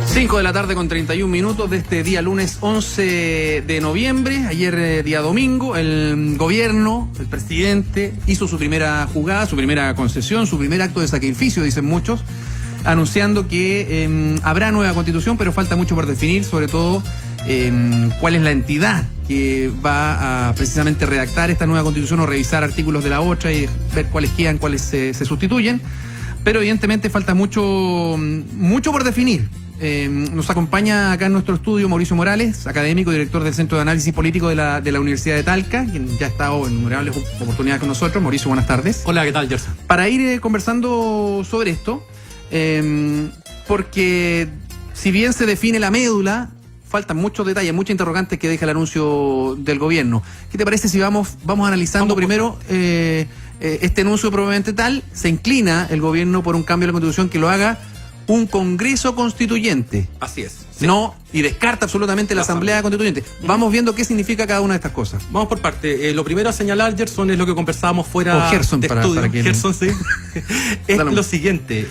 5 de la tarde con 31 minutos de este día lunes 11 de noviembre. Ayer día domingo, el gobierno, el presidente, hizo su primera jugada, su primera concesión, su primer acto de sacrificio, dicen muchos, anunciando que habrá nueva constitución, pero falta mucho por definir, sobre todo cuál es la entidad que va a precisamente redactar esta nueva constitución o revisar artículos de la otra y ver cuáles quedan, cuáles se sustituyen. Pero evidentemente falta mucho por definir. Nos acompaña acá en nuestro estudio Mauricio Morales, académico, director del Centro de Análisis Político de la Universidad de Talca, quien ya ha estado en innumerables oportunidades con nosotros. Mauricio, buenas tardes. Hola, ¿qué tal, Gerson? Para ir conversando sobre esto, porque si bien se define la médula, faltan muchos detalles, muchas interrogantes que deja el anuncio del gobierno. ¿Qué te parece si vamos analizando primero este anuncio probablemente tal? Se inclina el gobierno por un cambio de la Constitución que lo haga un Congreso Constituyente. Así es. Sí. No, y descarta absolutamente la Asamblea Constituyente. Vamos viendo qué significa cada una de estas cosas. Vamos por parte. Lo primero a señalar, Gerson, es lo que conversábamos fuera Gerson, de estudio. Gerson, sí. Es lo siguiente.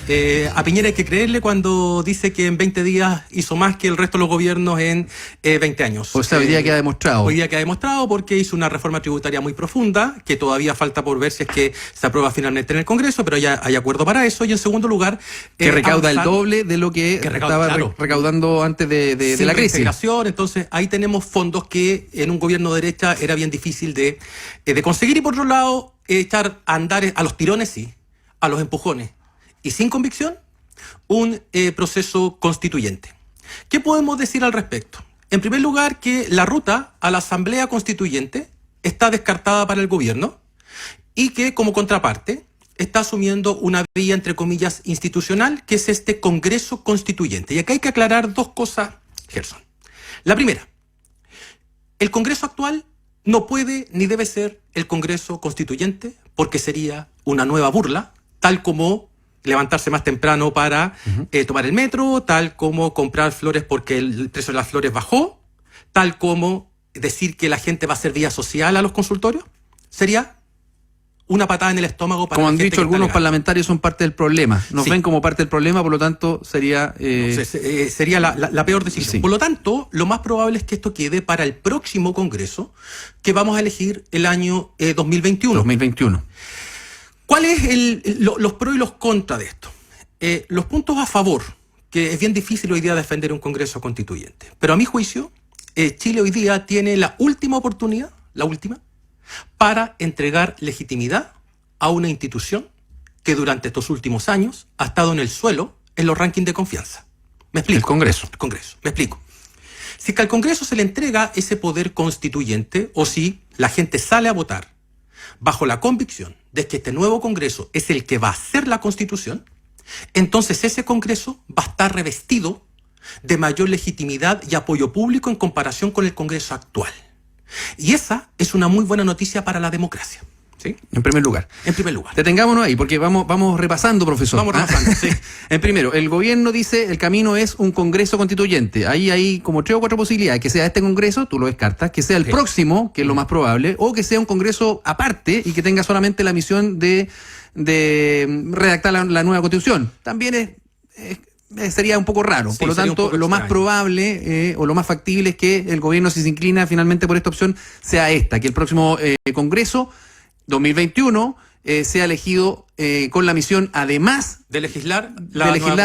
A Piñera hay que creerle cuando dice que en 20 días hizo más que el resto de los gobiernos en 20 años. O sea, hoy día queda demostrado. Hoy día queda demostrado porque hizo una reforma tributaria muy profunda, que todavía falta por ver si es que se aprueba finalmente en el Congreso, pero ya hay acuerdo para eso. Y en segundo lugar, que recauda el doble de lo que estaba recaudando antes de la crisis. Entonces ahí tenemos fondos que en un gobierno de derecha era bien difícil de conseguir, y por otro lado echar a andar a los tirones, sí, a los empujones y sin convicción un proceso constituyente. ¿Qué podemos decir al respecto? En primer lugar, que la ruta a la Asamblea Constituyente está descartada para el gobierno y que como contraparte está asumiendo una vía, entre comillas, institucional, que es este Congreso Constituyente. Y acá hay que aclarar dos cosas, Gerson. La primera, el Congreso actual no puede ni debe ser el Congreso Constituyente, porque sería una nueva burla, tal como levantarse más temprano para tomar el metro, tal como comprar flores porque el precio de las flores bajó, tal como decir que la gente va a hacer vía social a los consultorios. Sería una patada en el estómago para como la han gente dicho algunos parlamentarios, son parte del problema. Nos sí. ven como parte del problema, por lo tanto sería sería la peor decisión. Sí. Por lo tanto, lo más probable es que esto quede para el próximo Congreso, que vamos a elegir el año 2021. ¿Cuáles los pros y los contras de esto? Los puntos a favor, que es bien difícil hoy día defender un Congreso Constituyente, pero a mi juicio Chile hoy día tiene la última oportunidad, para entregar legitimidad a una institución que durante estos últimos años ha estado en el suelo en los rankings de confianza. ¿Me explico? El Congreso. Me explico. Si que al Congreso se le entrega ese poder constituyente, o si la gente sale a votar bajo la convicción de que este nuevo Congreso es el que va a hacer la Constitución, entonces ese Congreso va a estar revestido de mayor legitimidad y apoyo público en comparación con el Congreso actual. Y esa es una muy buena noticia para la democracia. ¿Sí? En primer lugar. Detengámonos ahí, porque vamos repasando, profesor. Vamos repasando, sí. En primero, el gobierno dice el camino es un Congreso Constituyente. Ahí hay como 3 o 4 posibilidades. Que sea este Congreso, tú lo descartas, que sea el próximo, que es lo más probable, o que sea un Congreso aparte y que tenga solamente la misión de redactar la nueva Constitución. También sería un poco raro. Sí, por lo tanto, lo más probable o lo más factible es que el gobierno, si se inclina finalmente por esta opción, sea esta, que el próximo Congreso 2021 sea elegido con la misión, además de legislar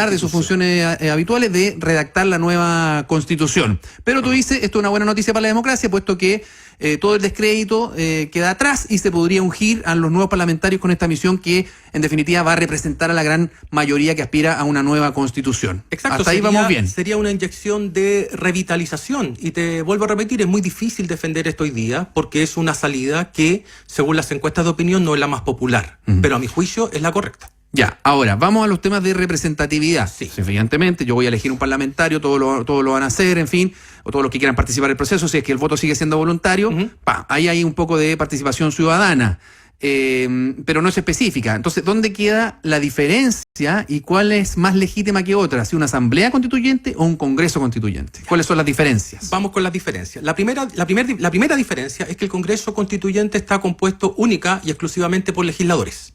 de sus funciones habituales, de redactar la nueva Constitución. Pero tú dices, esto es una buena noticia para la democracia, puesto que todo el descrédito queda atrás y se podría ungir a los nuevos parlamentarios con esta misión que, en definitiva, va a representar a la gran mayoría que aspira a una nueva Constitución. Exacto. Hasta ahí vamos bien. Sería una inyección de revitalización. Y te vuelvo a repetir, es muy difícil defender esto hoy día porque es una salida que, según las encuestas de opinión, no es la más popular. Pero a mi juicio es la correcta. Ya, ahora, vamos a los temas de representatividad. Sí. Evidentemente, yo voy a elegir un parlamentario, todos lo van a hacer, en fin, o todos los que quieran participar del proceso, si es que el voto sigue siendo voluntario, ahí hay un poco de participación ciudadana, pero no es específica. Entonces, ¿dónde queda la diferencia y cuál es más legítima que otra? ¿Si una asamblea constituyente o un congreso constituyente? ¿Cuáles son las diferencias? Vamos con las diferencias. La primera diferencia es que el Congreso Constituyente está compuesto única y exclusivamente por legisladores.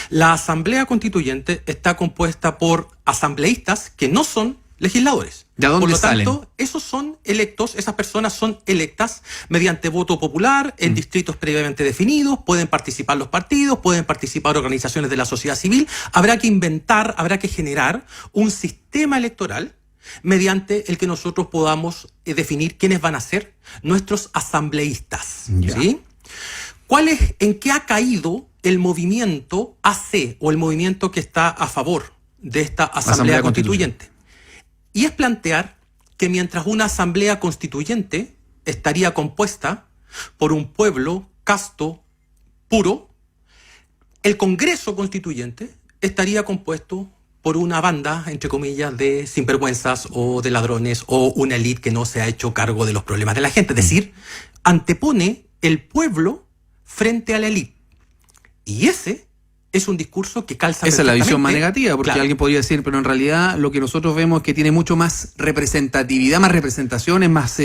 La Asamblea Constituyente está compuesta por asambleístas que no son legisladores. ¿De dónde Por lo salen? tanto, esos son electos, esas personas son electas mediante voto popular en distritos previamente definidos, pueden participar los partidos, pueden participar organizaciones de la sociedad civil. Habrá que inventar, habrá que generar un sistema electoral mediante el que nosotros podamos definir quiénes van a ser nuestros asambleístas. Ya. ¿Sí? ¿En qué ha caído el movimiento AC o el movimiento que está a favor de esta asamblea constituyente? Y es plantear que mientras una asamblea constituyente estaría compuesta por un pueblo casto, puro, el Congreso Constituyente estaría compuesto por una banda, entre comillas, de sinvergüenzas o de ladrones o una élite que no se ha hecho cargo de los problemas de la gente. Es decir, antepone el pueblo frente a la élite. Y ese es un discurso que calza Esa es la visión más perfectamente. negativa, porque Claro. alguien podría decir, pero en realidad lo que nosotros vemos es que tiene mucho más representatividad, más representación, es más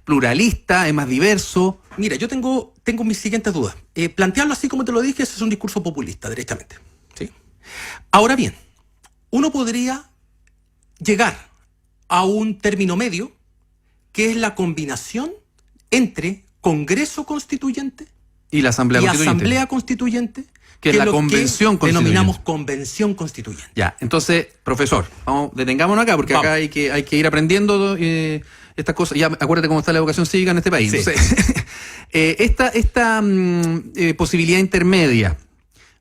pluralista, es más diverso. Mira, yo tengo mis siguientes dudas. Plantearlo así como te lo dije, ese es un discurso populista, derechamente. ¿Sí? Ahora bien, uno podría llegar a un término medio, que es la combinación entre Congreso Constituyente Y la Asamblea y Constituyente. Asamblea Constituyente, Que es la lo Convención que denominamos Constituyente. Convención Constituyente. Ya, entonces, profesor, detengámonos acá, porque Vamos. acá hay que ir aprendiendo estas cosas. Ya, acuérdate cómo está la educación cívica en este país. Sí. Entonces, esta posibilidad intermedia,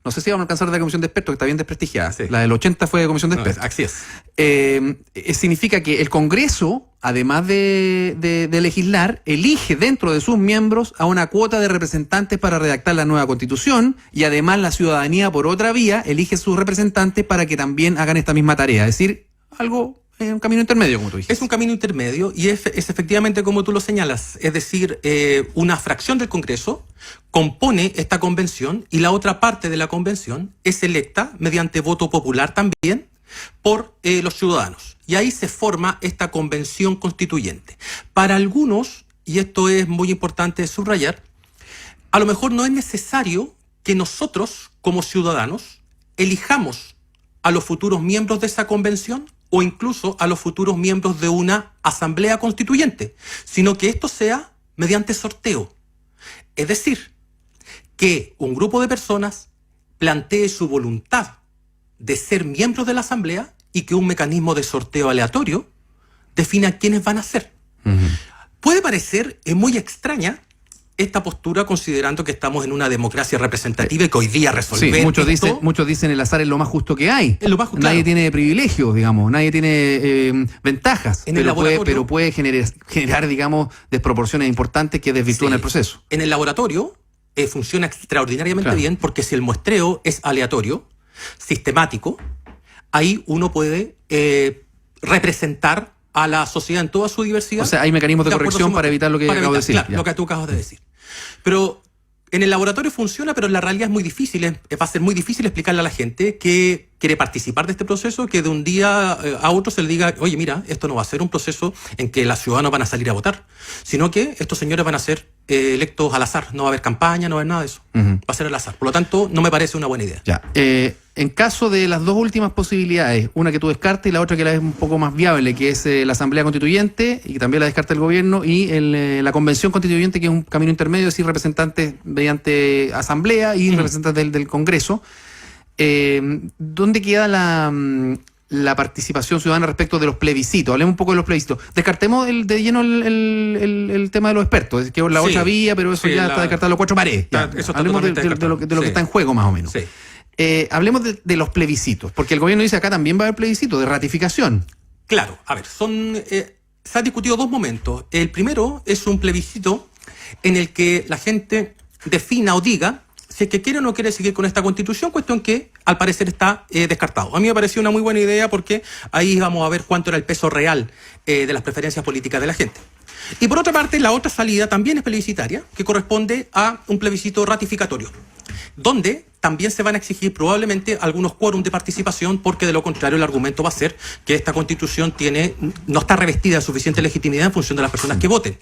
no sé si vamos a alcanzar de la comisión de expertos, que está bien desprestigiada. Sí. La del 80 fue de comisión de expertos. Así es. Significa que el Congreso, además de legislar, elige dentro de sus miembros a una cuota de representantes para redactar la nueva Constitución, y además la ciudadanía, por otra vía, elige sus representantes para que también hagan esta misma tarea. Es decir, un camino intermedio, como tú dijiste. Es un camino intermedio y es efectivamente como tú lo señalas. Es decir, una fracción del Congreso compone esta convención y la otra parte de la convención es electa mediante voto popular también por los ciudadanos. Y ahí se forma esta convención constituyente. Para algunos, y esto es muy importante subrayar, a lo mejor no es necesario que nosotros, como ciudadanos, elijamos a los futuros miembros de esa convención o incluso a los futuros miembros de una asamblea constituyente, sino que esto sea mediante sorteo. Es decir, que un grupo de personas plantee su voluntad de ser miembros de la asamblea y que un mecanismo de sorteo aleatorio defina quiénes van a ser. Puede parecer muy extraña esta postura, considerando que estamos en una democracia representativa y que hoy día resolver Sí, muchos esto- dicen el azar es lo más justo que hay. Es lo más justo, Nadie claro. tiene privilegios, digamos, nadie tiene ventajas, En el pero laboratorio- puede generar, digamos, desproporciones importantes que desvirtúan Sí. el proceso. En el laboratorio funciona extraordinariamente Claro. bien, porque si el muestreo es aleatorio, sistemático, ahí uno puede representar a la sociedad en toda su diversidad. O sea, hay mecanismos de acuerdo a corrección su- para evitar lo que acabo de decir. Claro, Ya. lo que tú acabas de decir. Pero en el laboratorio funciona, pero en la realidad es muy difícil. Va a ser muy difícil explicarle a la gente que quiere participar de este proceso, que de un día a otro se le diga, oye, mira, esto no va a ser un proceso en que los ciudadanos van a salir a votar, sino que estos señores van a ser electos al azar. No va a haber campaña, no va a haber nada de eso. Va a ser al azar. Por lo tanto, no me parece una buena idea. Ya. En caso de las dos últimas posibilidades, una que tú descartes y la otra que la es un poco más viable, que es la Asamblea Constituyente, y que también la descarta el gobierno, y la Convención Constituyente, que es un camino intermedio, es decir, representantes mediante Asamblea y representantes del Congreso. ¿Dónde queda la participación ciudadana respecto de los plebiscitos? Hablemos un poco de los plebiscitos. Descartemos de lleno el tema de los expertos, es que la Sí. otra vía, pero eso Sí, ya está descartado, los cuatro paredes. Ya. Eso está Hablemos totalmente de lo descartado. que Sí. está en juego, más o menos. Sí. Hablemos de los plebiscitos, porque el gobierno dice acá también va a haber plebiscito de ratificación. Claro, a ver, se han discutido dos momentos. El primero es un plebiscito en el que la gente defina o diga si es que quiere o no quiere seguir con esta constitución, cuestión que al parecer está descartado. A mí me pareció una muy buena idea porque ahí vamos a ver cuánto era el peso real de las preferencias políticas de la gente. Y por otra parte, la otra salida también es plebiscitaria, que corresponde a un plebiscito ratificatorio, donde también se van a exigir probablemente algunos quórum de participación, porque de lo contrario el argumento va a ser que esta Constitución no está revestida de suficiente legitimidad en función de las personas que voten.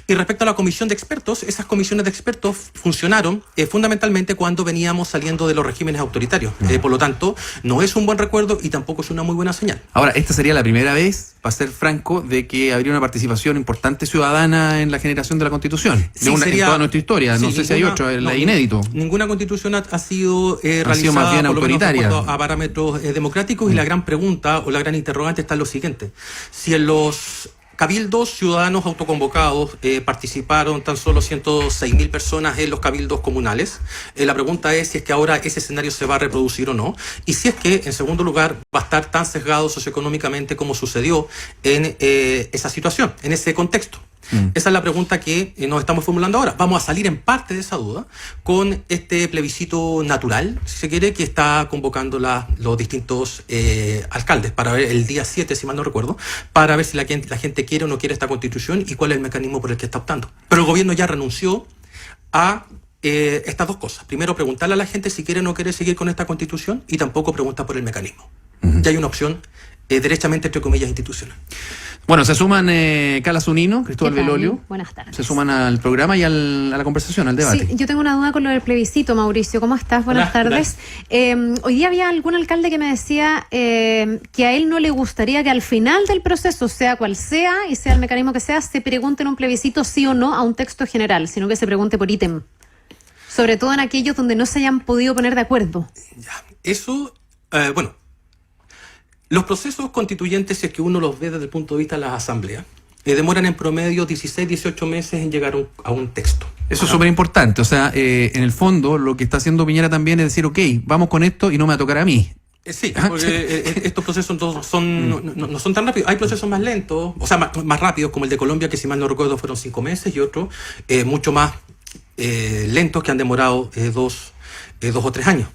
Y respecto a la comisión de expertos, esas comisiones de expertos funcionaron fundamentalmente cuando veníamos saliendo de los regímenes autoritarios. Por lo tanto, no es un buen recuerdo y tampoco es una muy buena señal. Ahora, esta sería la primera vez, para ser franco, de que habría una participación importante ciudadana en la generación de la Constitución. Sí, en toda nuestra historia. No sé si hay otro, es inédito. Ninguna Constitución ha sido realizada más bien autoritaria, por lo menos de acuerdo a parámetros democráticos, y la gran pregunta o la gran interrogante está en lo siguiente: si en los cabildos ciudadanos autoconvocados participaron tan solo 106.000 personas en los cabildos comunales, la pregunta es si es que ahora ese escenario se va a reproducir o no, y si es que, en segundo lugar, va a estar tan sesgado socioeconómicamente como sucedió en esa situación, en ese contexto. Esa es la pregunta que nos estamos formulando ahora. Vamos a salir en parte de esa duda con este plebiscito natural, si se quiere, que está convocando los distintos alcaldes para ver el día 7, si mal no recuerdo, para ver si la gente quiere o no quiere esta Constitución y cuál es el mecanismo por el que está optando. Pero el gobierno ya renunció a estas dos cosas. Primero, preguntarle a la gente si quiere o no quiere seguir con esta Constitución, y tampoco preguntar por el mecanismo. Ya hay una opción derechamente, entre comillas, institucional. Bueno, se suman Carla Zunino, Cristóbal Belolio. Buenas tardes. Se suman al programa y a la conversación, al debate. Sí, yo tengo una duda con lo del plebiscito, Mauricio. ¿Cómo estás? Buenas tardes. Hoy día había algún alcalde que me decía que a él no le gustaría que al final del proceso, sea cual sea y sea el mecanismo que sea, se pregunte en un plebiscito sí o no a un texto general, sino que se pregunte por ítem. Sobre todo en aquellos donde no se hayan podido poner de acuerdo. Ya, eso, bueno. Los procesos constituyentes, si es que uno los ve desde el punto de vista de las asambleas, demoran en promedio 16, 18 meses en llegar a un texto. Eso es súper importante. O sea, en el fondo, lo que está haciendo Piñera también es decir, ok, vamos con esto y no me va a tocar a mí. Sí, porque estos procesos no son tan rápidos. Hay procesos más lentos, o sea, más rápidos, como el de Colombia, que si mal no recuerdo fueron 5 meses, y otros mucho más lentos, que han demorado 2 o 3 años.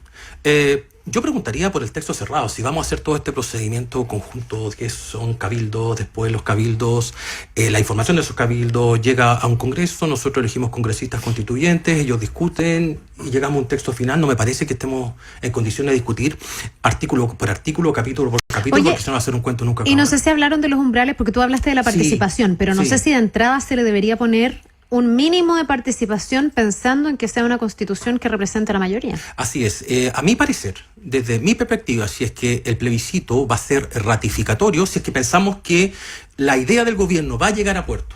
Yo preguntaría por el texto cerrado, si vamos a hacer todo este procedimiento conjunto, que son cabildos, después los cabildos, la información de esos cabildos llega a un congreso, nosotros elegimos congresistas constituyentes, ellos discuten y llegamos a un texto final. No me parece que estemos en condiciones de discutir artículo por artículo, capítulo por capítulo, porque eso no va a ser un cuento nunca. Y no sé si hablaron de los umbrales, porque tú hablaste de la participación, sí, pero no sé si de entrada se le debería poner un mínimo de participación pensando en que sea una Constitución que represente a la mayoría. Así es. A mi parecer, desde mi perspectiva, si es que el plebiscito va a ser ratificatorio, si es que pensamos que la idea del gobierno va a llegar a puerto,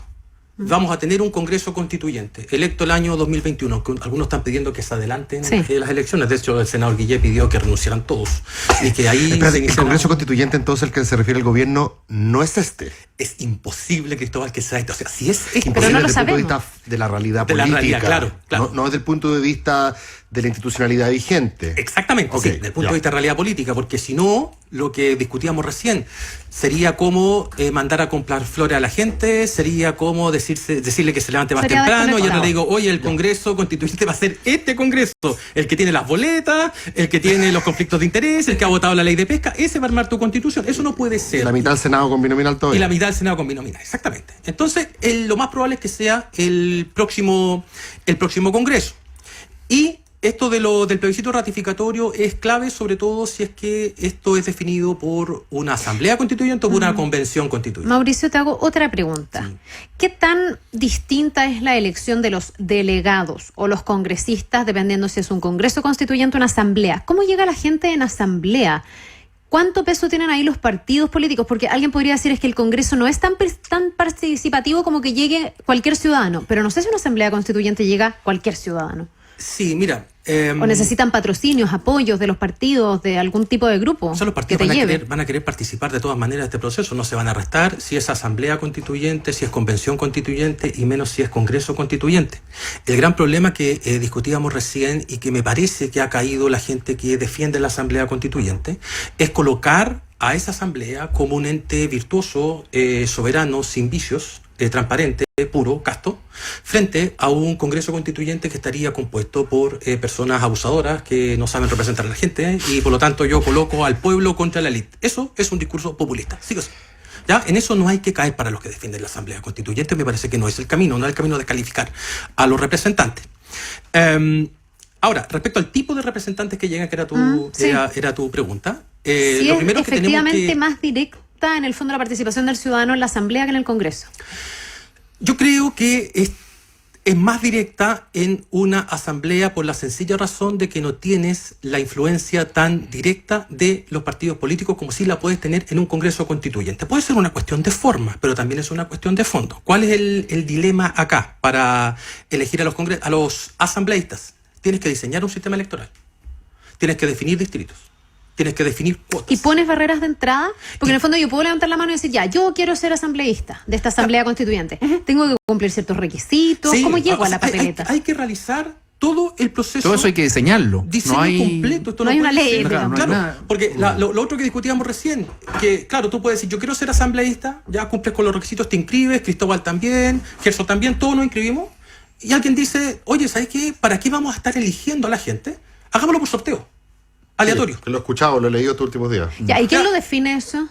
vamos a tener un Congreso Constituyente electo el año 2021, que algunos están pidiendo que se adelanten las elecciones. De hecho, el senador Guillé pidió que renunciaran todos. Y que ahí el Congreso Constituyente, entonces, al que se refiere el gobierno, no es este. Es imposible, Cristóbal, que sea este. O sea, si es imposible, pero no lo desde el punto de vista de la realidad política. De la realidad, claro. No desde el punto de vista de la institucionalidad vigente. Exactamente, sí, desde el punto de vista de realidad política, porque si no, lo que discutíamos recién sería como mandar a comprar flores a la gente, sería como decirle que se levante más temprano, y yo le digo, oye, el Congreso Constituyente va a ser este Congreso, el que tiene las boletas, el que tiene los conflictos de interés, el que ha votado la ley de pesca, ese va a armar tu Constitución. Eso no puede ser. La mitad del Senado con binominal todo. Y la mitad del Senado con binominal, exactamente. Entonces, lo más probable es que sea el próximo Congreso. Y esto del plebiscito ratificatorio es clave, sobre todo si es que esto es definido por una asamblea constituyente o por una convención constituyente. Mauricio, te hago otra pregunta. Sí. ¿Qué tan distinta es la elección de los delegados o los congresistas, dependiendo si es un congreso constituyente o una asamblea? ¿Cómo llega la gente en asamblea? ¿Cuánto peso tienen ahí los partidos políticos? Porque alguien podría decir es que el Congreso no es tan participativo como que llegue cualquier ciudadano, pero no sé si una asamblea constituyente llega cualquier ciudadano. Sí, mira. ¿O necesitan patrocinios, apoyos de los partidos, de algún tipo de grupo? O sea, los partidos van a querer participar de todas maneras de este proceso. No se van a restar si es asamblea constituyente, si es convención constituyente, y menos si es congreso constituyente. El gran problema que discutíamos recién, y que me parece que ha caído la gente que defiende la asamblea constituyente, es colocar a esa asamblea como un ente virtuoso, soberano, sin vicios, transparente, puro, casto, frente a un Congreso Constituyente que estaría compuesto por personas abusadoras que no saben representar a la gente, y por lo tanto yo coloco al pueblo contra la élite. Eso es un discurso populista, sí o sí. ¿Ya? En eso no hay que caer para los que defienden la Asamblea Constituyente. Me parece que no es el camino, no es el camino de calificar a los representantes. Ahora, respecto al tipo de representantes que llegan, que era sí. era tu pregunta, Si lo es primero que tenemos efectivamente que... más directa en el fondo la participación del ciudadano en la Asamblea que en el Congreso. Yo creo que es más directa en una asamblea por la sencilla razón de que no tienes la influencia tan directa de los partidos políticos como si la puedes tener en un Congreso Constituyente. Puede ser una cuestión de forma, pero también es una cuestión de fondo. ¿Cuál es el dilema acá para elegir a los asambleístas? Tienes que diseñar un sistema electoral. Tienes que definir distritos. Tienes que definir cuotas. ¿Y pones barreras de entrada? Porque en el fondo yo puedo levantar la mano y decir, ya, yo quiero ser asambleísta de esta asamblea constituyente. Tengo que cumplir ciertos requisitos. Sí, ¿Cómo llego o a sea, la papeleta? Hay que realizar todo el proceso. Todo eso hay que diseñarlo. Diseño No hay completo. Esto no hay puede una ley, ser- digamos. No hay Claro, nada. porque lo otro que discutíamos recién, que claro, tú puedes decir, yo quiero ser asambleísta, ya cumples con los requisitos, te inscribes, Cristóbal también, Gerson también, todos nos inscribimos, y alguien dice, oye, ¿sabes qué? ¿Para qué vamos a estar eligiendo a la gente? Hagámoslo por sorteo, aleatorio. Sí, que lo he escuchado, lo he leído estos últimos días. Ya, ¿y quién Ya. lo define eso?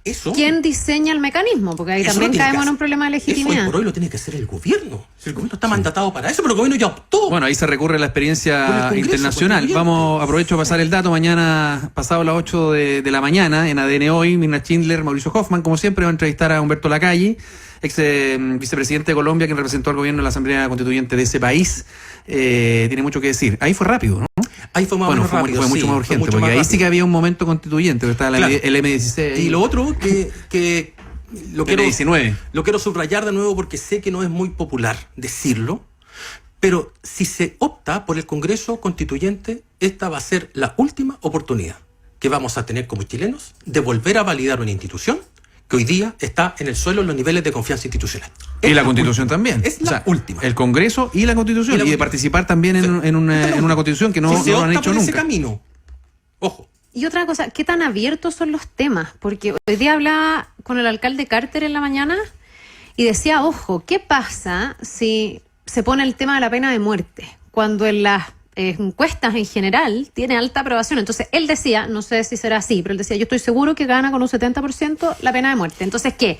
Eso. ¿Quién diseña el mecanismo? Porque ahí Eso también lo tiene caemos que en un hacer. problema de Eso hoy legitimidad. por hoy lo tiene que hacer el gobierno. Si el gobierno está mandatado para eso, pero el gobierno ya optó. Bueno, ahí se recurre a la Con el experiencia Congreso, internacional. con el Vamos, aprovecho a pasar el dato. Mañana, pasado las 8 de la mañana, en ADN Hoy, Mirna Schindler, Mauricio Hoffman, como siempre, va a entrevistar a Humberto Lacalle, ex vicepresidente de Colombia, quien representó al gobierno en la Asamblea Constituyente de ese país. Tiene mucho que decir. Ahí fue rápido, ¿no? Ahí fue más o Bueno, menos rápido. fue mucho sí, más fue urgente, mucho porque más ahí sí rápido. que había un momento constituyente, porque estaba Claro. el M16. Y lo otro que lo quiero, M19. lo quiero subrayar de nuevo porque sé que no es muy popular decirlo, pero si se opta por el Congreso Constituyente, esta va a ser la última oportunidad que vamos a tener como chilenos de volver a validar una institución que hoy día está en el suelo en los niveles de confianza institucional. Y Es la la Constitución última. también. Es la última. El Congreso y la Constitución. Y la Y de Constitución. participar también en una Constitución que no, si se no lo han opta hecho por ese nunca. camino, ojo. Y otra cosa, ¿qué tan abiertos son los temas? Porque hoy día hablaba con el alcalde Carter en la mañana y decía, ojo, ¿qué pasa si se pone el tema de la pena de muerte? Cuando en las encuestas en general tiene alta aprobación. Entonces él decía, no sé si será así, pero él decía, yo estoy seguro que gana con un 70% la pena de muerte. Entonces, ¿qué?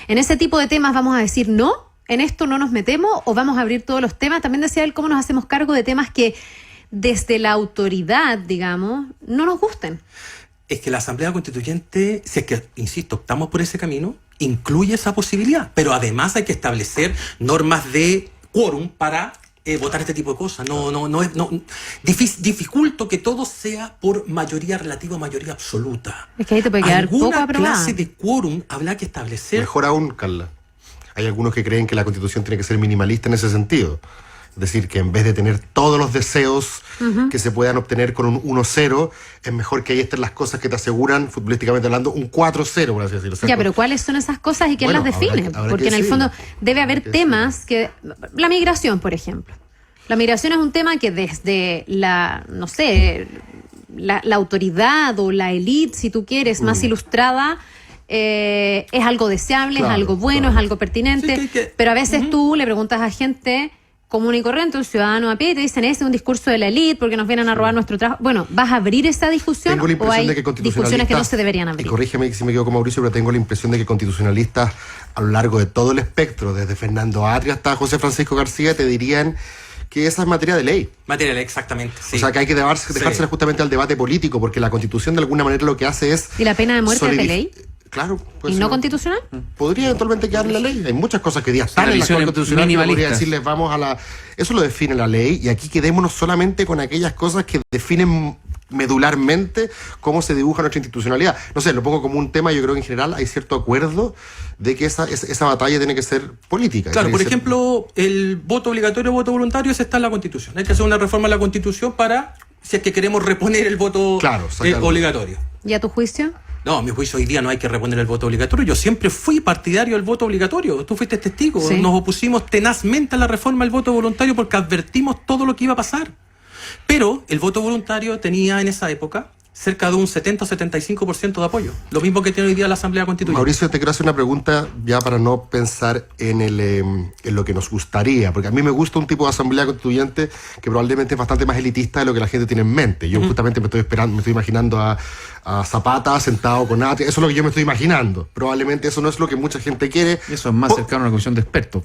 ¿En ese tipo de temas vamos a decir no? ¿En esto no nos metemos? ¿O vamos a abrir todos los temas? También decía él cómo nos hacemos cargo de temas que desde la autoridad, digamos, no nos gusten. Es que la Asamblea Constituyente, si es que, insisto, optamos por ese camino, incluye esa posibilidad. Pero además hay que establecer normas de quórum para votar este tipo de cosas. Dificulto que todo sea por mayoría relativa o mayoría absoluta. Es que ahí te puede quedar poco Alguna aprobada. clase de quórum habrá que establecer. Mejor aún, Carla. Hay algunos que creen que la Constitución tiene que ser minimalista en ese sentido. Es decir, que en vez de tener todos los deseos que se puedan obtener con un 1-0, es mejor que ahí estén las cosas que te aseguran, futbolísticamente hablando, un 4-0, por así decirlo. O sea, Ya, pero ¿cuáles son esas cosas y quién Bueno, las define? habrá que Porque en el decidirlo. fondo debe haber que temas que... La migración, por ejemplo. La migración es un tema que desde la, no sé, la autoridad o la élite, si tú quieres, más ilustrada, es algo deseable, Claro, es algo bueno, claro. es algo pertinente, Sí, que- pero a veces tú le preguntas a gente común y corriente, un ciudadano a pie, y te dicen, ese es un discurso de la élite porque nos vienen a robar nuestro trabajo. Bueno, ¿vas a abrir esa discusión Tengo la o impresión hay de que discusiones que no se deberían Y abrir? corrígeme si me equivoco, Mauricio, pero tengo la impresión de que constitucionalistas a lo largo de todo el espectro, desde Fernando Atria hasta José Francisco García, te dirían que esa es materia de ley. Material, exactamente. Sí. O sea, que hay que dejársela Sí. justamente al debate político, porque la Constitución de alguna manera lo que hace es... ¿Y la pena de muerte es de solidif- ley? Claro. puede ¿Y ser. no constitucional? Podría eventualmente quedar en la ley. Hay muchas cosas que ya están Una en la visión Constitución. Podría minimalista. decirles, vamos a la... Eso lo define la ley, y aquí quedémonos solamente con aquellas cosas que definen medularmente cómo se dibuja nuestra institucionalidad. No sé, lo pongo como un tema. Yo creo que en general hay cierto acuerdo de que esa batalla tiene que ser política. Claro, Tiene por que ser- ejemplo, el voto obligatorio o voto voluntario, ese está en la Constitución. Hay que hacer una reforma a la Constitución para, si es que queremos reponer el voto Claro, sacarlo. obligatorio. ¿Y a tu juicio? No, a mi juicio hoy día no hay que reponer el voto obligatorio. Yo siempre fui partidario del voto obligatorio. Tú fuiste testigo. Sí. Nos opusimos tenazmente a la reforma del voto voluntario porque advertimos todo lo que iba a pasar. Pero el voto voluntario tenía en esa época cerca de un 70 o 75% de apoyo. Lo mismo que tiene hoy día la Asamblea Constituyente. Mauricio, te quiero hacer una pregunta ya para no pensar en lo que nos gustaría, porque a mí me gusta un tipo de asamblea constituyente que probablemente es bastante más elitista de lo que la gente tiene en mente. Yo justamente me estoy imaginando a Zapata sentado con Atria, eso es lo que yo me estoy imaginando. Probablemente eso no es lo que mucha gente quiere. Eso es más cercano a una comisión de expertos.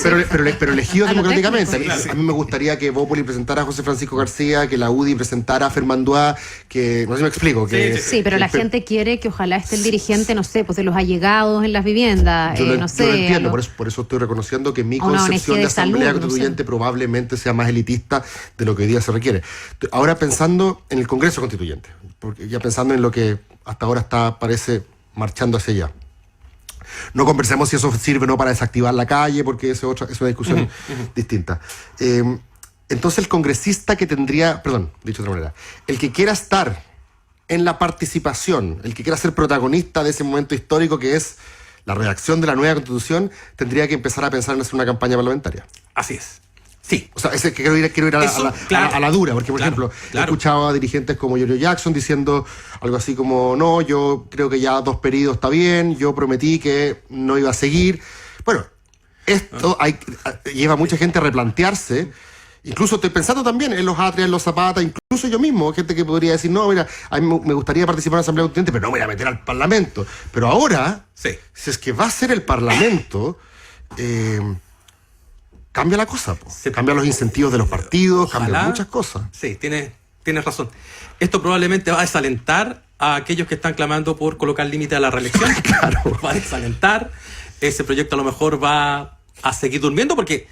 Pero elegido A lo democráticamente. técnico. A mí me gustaría que Bópoli presentara a José Francisco García, que la UDI presentara a Fermanduá, que no sé si me explico. Sí, pero la gente quiere que ojalá esté el dirigente, no sé, pues de los allegados en las viviendas, Yo lo no sé. yo lo entiendo, a lo- por eso estoy reconociendo que mi a una concepción ONG de de salud, asamblea no sé. constituyente probablemente sea más elitista de lo que hoy día se requiere. Ahora pensando en el Congreso Constituyente, porque ya pensando en lo que hasta ahora parece marchando hacia allá. No conversemos si eso sirve o no para desactivar la calle, porque es una discusión distinta. Entonces el congresista que tendría, perdón, dicho de otra manera, el que quiera estar en la participación, el que quiera ser protagonista de ese momento histórico que es la redacción de la nueva Constitución, tendría que empezar a pensar en hacer una campaña parlamentaria. Así es. Sí. O sea, ese que quiero ir Eso, claro. a la dura, porque, por Claro, ejemplo, claro. he escuchado a dirigentes como Giorgio Jackson diciendo algo así como, no, yo creo que ya 2 periodos está bien, yo prometí que no iba a seguir. Bueno, esto lleva a mucha gente a replantearse. Incluso estoy pensando también en los Atria, en los Zapata, incluso yo mismo, gente que podría decir, no, mira, a mí me gustaría participar en la Asamblea Constituyente, pero no me voy a meter al Parlamento. Pero ahora, Sí. si es que va a ser el Parlamento, cambia la cosa, po. Cambia los incentivos de los partidos, Ojalá. cambia muchas cosas. Sí, tienes razón. Esto probablemente va a desalentar a aquellos que están clamando por colocar límite a la reelección. Claro. Va a desalentar. Ese proyecto a lo mejor va a seguir durmiendo porque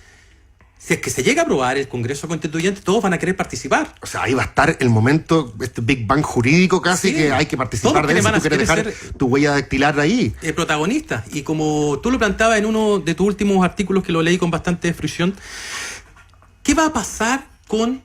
si es que se llega a aprobar el Congreso Constituyente, todos van a querer participar. O sea, ahí va a estar el momento, este Big Bang jurídico casi, Sí. que hay que participar Todos de eso. van a Tú quieres querer dejar tu huella dactilar ahí. Protagonistas. Y como tú lo planteabas en uno de tus últimos artículos que lo leí con bastante fruición, ¿qué va a pasar con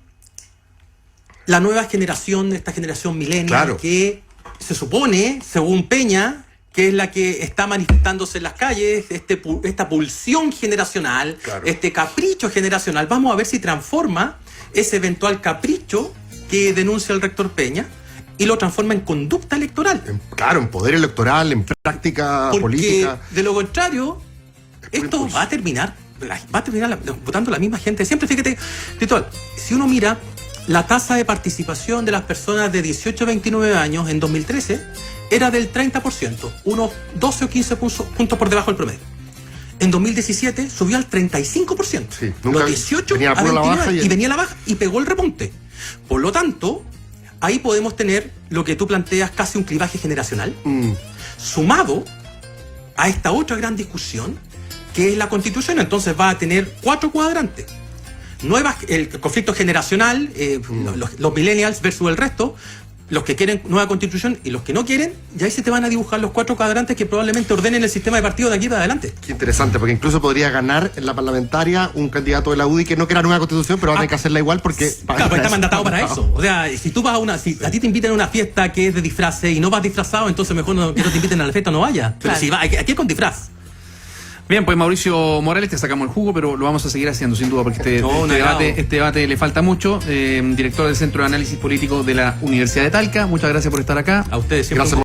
la nueva generación, esta generación millennial, Claro. que se supone, según Peña, que es la que está manifestándose en las calles, esta pulsión generacional, Claro. este capricho generacional? Vamos a ver si transforma ese eventual capricho que denuncia el rector Peña y lo transforma en conducta electoral. Claro, en poder electoral, en práctica Porque política. de lo contrario, esto impulso. va a terminar votando la misma gente. Siempre, fíjate, Tito, si uno mira la tasa de participación de las personas de 18 a 29 años en 2013 era del 30%, unos 12 o 15 puntos por debajo del promedio. En 2017 subió al 35%. Sí, nunca los 18 venía a puro la 29 baja y venía la baja y pegó el repunte. Por lo tanto, ahí podemos tener lo que tú planteas, casi un clivaje generacional, sumado a esta otra gran discusión que es la Constitución. Entonces va a tener 4 cuadrantes. El conflicto generacional, los millennials versus el resto, los que quieren nueva Constitución y los que no quieren, y ahí se te van a dibujar los 4 cuadrantes que probablemente ordenen el sistema de partido de aquí para adelante. Qué interesante, porque incluso podría ganar en la parlamentaria un candidato de la UDI que no quiera nueva Constitución, pero va a tener que hacerla igual porque... Claro, pues está mandatado para eso. O sea, si tú vas si a ti te invitan a una fiesta que es de disfraces y no vas disfrazado, entonces mejor que no te inviten a la fiesta, no vayas. Pero Claro. si vas, aquí es con disfraz. Bien, pues Mauricio Morales, te sacamos el jugo, pero lo vamos a seguir haciendo sin duda, porque No, no, este debate le falta mucho. Director del Centro de Análisis Político de la Universidad de Talca, muchas gracias por estar acá. A ustedes siempre. Gracias.